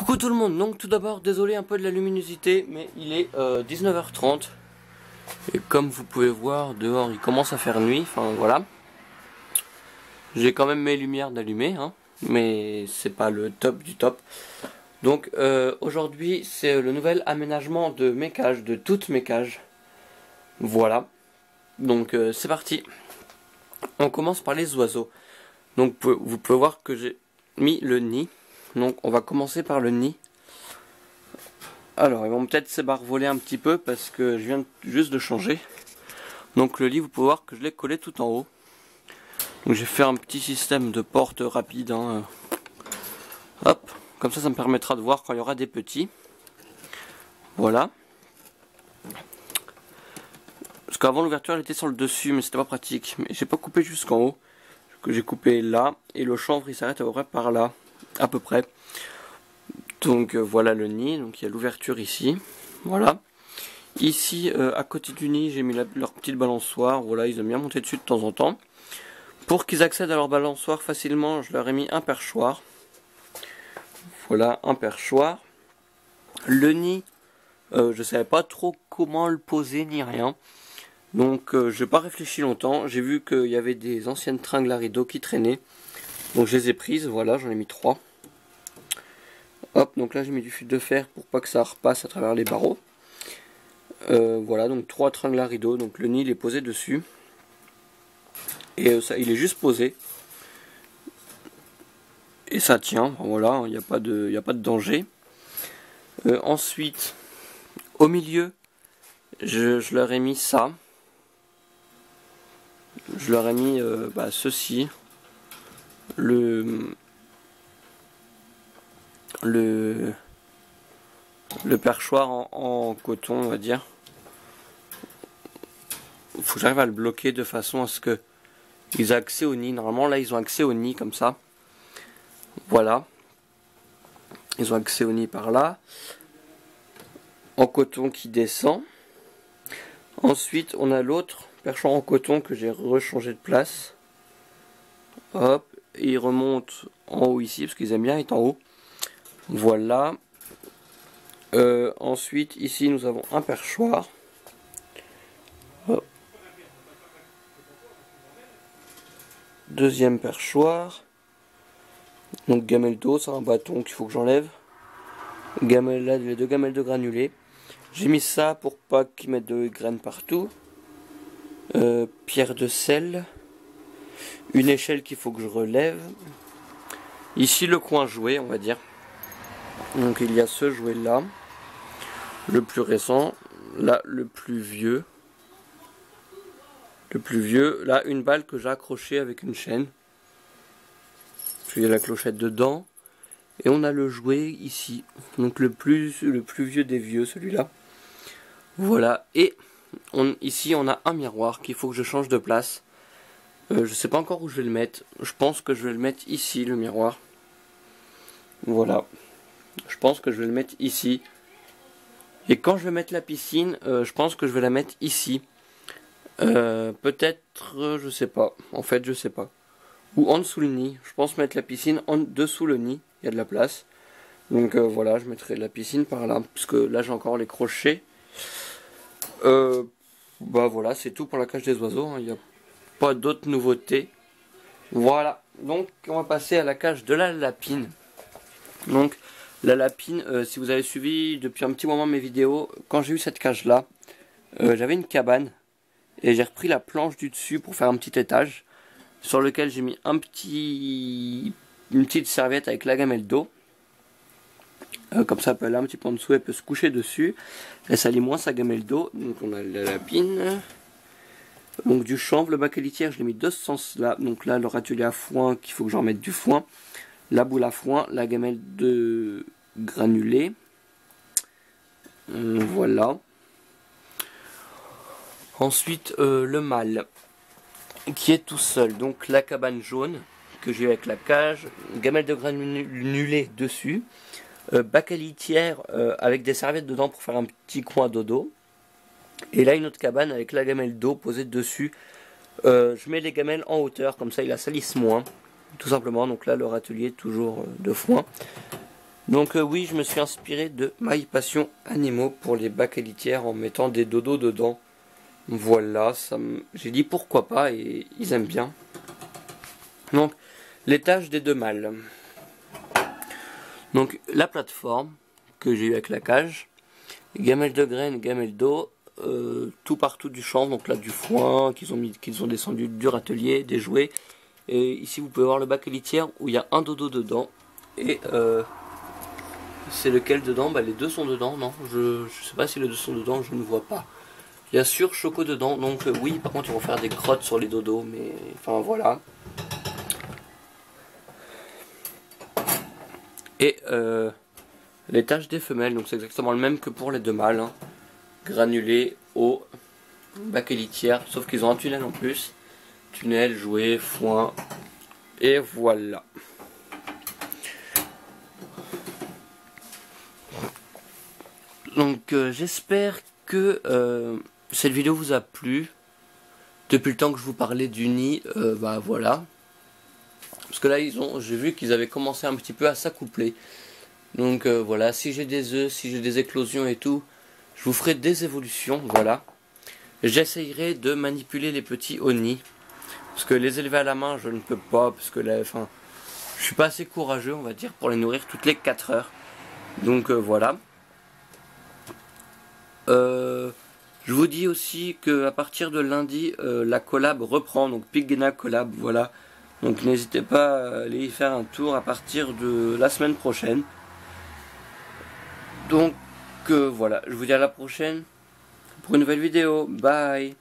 Coucou tout le monde, donc tout d'abord désolé un peu de la luminosité, mais il est 19h30 et comme vous pouvez voir dehors il commence à faire nuit, enfin voilà. J'ai quand même mes lumières d'allumées, hein, mais c'est pas le top du top. Donc aujourd'hui c'est le nouvel aménagement de mes cages, de toutes mes cages. Voilà, donc c'est parti. On commence par les oiseaux. Donc vous pouvez voir que j'ai mis le nid. Donc on va commencer par le nid. Alors ils vont peut-être s'ébarvoler un petit peu parce que je viens juste de changer. Donc le lit, vous pouvez voir que je l'ai collé tout en haut. Donc j'ai fait un petit système de porte rapide, hein. Hop, comme ça me permettra de voir quand il y aura des petits. Voilà. Parce qu'avant l'ouverture elle était sur le dessus mais c'était pas pratique. Mais j'ai pas coupé jusqu'en haut. Que j'ai coupé là et le chanvre il s'arrête à peu près par là. À peu près. Donc voilà le nid, donc il y a l'ouverture ici, voilà. Ici à côté du nid j'ai mis leur petite balançoire, voilà, ils aiment bien monter dessus de temps en temps. Pour qu'ils accèdent à leur balançoire facilement, je leur ai mis un perchoir. Voilà, un perchoir. Le nid, je savais pas trop comment le poser ni rien. Donc j'ai pas réfléchi longtemps, j'ai vu qu'il y avait des anciennes tringles à rideaux qui traînaient. Donc je les ai prises, voilà, j'en ai mis 3. Hop, donc là j'ai mis du fil de fer pour pas que ça repasse à travers les barreaux. Voilà, donc 3 tringles à rideaux, donc le nid il est posé dessus. Et ça, il est juste posé. Et ça tient, voilà, il n'y a pas de danger. Ensuite, au milieu, je leur ai mis ça. Je leur ai mis ceci. Le perchoir en coton, on va dire. Il faut que j'arrive à le bloquer de façon à ce que ils aient accès au nid. Normalement là ils ont accès au nid comme ça. Voilà. Ils ont accès au nid par là. En coton qui descend. Ensuite on a l'autre perchoir en coton que j'ai rechangé de place. Hop. Et il remonte en haut ici parce qu'ils aiment bien être en haut. Voilà. Ensuite ici nous avons un perchoir. Hop. Deuxième perchoir. Donc gamelle d'eau, c'est un bâton qu'il faut que j'enlève. Gamelle là, les 2 gamelles de granulés. J'ai mis ça pour pas qu'ils mettent de graines partout. Pierre de sel. Une échelle qu'il faut que je relève. Ici le coin jouet, on va dire. Donc il y a ce jouet là. Le plus récent. Là le plus vieux. Le plus vieux. Là une balle que j'ai accrochée avec une chaîne. Il y a la clochette dedans. Et on a le jouet ici. Donc le plus vieux des vieux, celui-là. Voilà. Et ici on a un miroir qu'il faut que je change de place. Je sais pas encore où je vais le mettre. Je pense que je vais le mettre ici, le miroir. Voilà. Je pense que je vais le mettre ici. Et quand je vais mettre la piscine, je pense que je vais la mettre ici. Peut-être, je sais pas. En fait, je sais pas. Ou en dessous le nid. Je pense mettre la piscine en dessous le nid. Il y a de la place. Donc voilà, je mettrai la piscine par là. Parce que là, j'ai encore les crochets. Voilà, c'est tout pour la cage des oiseaux. Il n'y a pas d'autres nouveautés. Voilà. Donc, on va passer à la cage de la lapine. Donc, la lapine, si vous avez suivi depuis un petit moment mes vidéos, quand j'ai eu cette cage-là, j'avais une cabane. Et j'ai repris la planche du dessus pour faire un petit étage. Sur lequel j'ai mis une petite serviette avec la gamelle d'eau. Comme ça, elle peut aller un petit peu en dessous, elle peut se coucher dessus. Elle salit moins sa gamelle d'eau. Donc on a la lapine. Donc du chanvre, le bac à litière, je l'ai mis de ce sens-là. Donc là, le râtelier à foin, qu'il faut que j'en mette du foin. La boule à foin, la gamelle de granulés. Voilà. Ensuite, le mâle qui est tout seul. Donc la cabane jaune que j'ai avec la cage, gamelle de granulés dessus, bac à litière avec des serviettes dedans pour faire un petit coin dodo. Et là une autre cabane avec la gamelle d'eau posée dessus. Je mets les gamelles en hauteur, comme ça ils la salissent moins, tout simplement. Donc là le râtelier toujours de foin. Donc oui, je me suis inspiré de My Passion Animaux pour les bacs à litière en mettant des dodos dedans. Voilà, j'ai dit pourquoi pas et ils aiment bien. Donc, l'étage des deux mâles. Donc, la plateforme que j'ai eu avec la cage, gamelle de graines, gamelle d'eau, tout partout du champ, donc là du foin qu'ils ont descendu du râtelier, des jouets. Et ici vous pouvez voir le bac à litière où il y a un dodo dedans. Et c'est lequel dedans? Bah les deux sont dedans, non, je sais pas si les deux sont dedans, je ne vois pas. Il y a sur Choco dedans, donc oui, par contre ils vont faire des crottes sur les dodos, mais enfin voilà. Et l'étage des femelles, donc c'est exactement le même que pour les deux mâles, hein. Granulé, eau, bac à litière, sauf qu'ils ont un tunnel en plus. Tunnel, jouet, foin, et voilà. Donc j'espère que cette vidéo vous a plu. Depuis le temps que je vous parlais du nid, bah voilà. Parce que là j'ai vu qu'ils avaient commencé un petit peu à s'accoupler. Donc voilà, si j'ai des œufs, si j'ai des éclosions et tout, je vous ferai des évolutions, voilà. J'essayerai de manipuler les petits au nid. Parce que les élever à la main, je ne peux pas, parce que là, enfin, je suis pas assez courageux, on va dire, pour les nourrir toutes les 4 heures. Donc voilà. Je vous dis aussi que à partir de lundi, la collab reprend, donc Pigna Collab, voilà. Donc n'hésitez pas à aller y faire un tour à partir de la semaine prochaine. Donc voilà, je vous dis à la prochaine pour une nouvelle vidéo. Bye.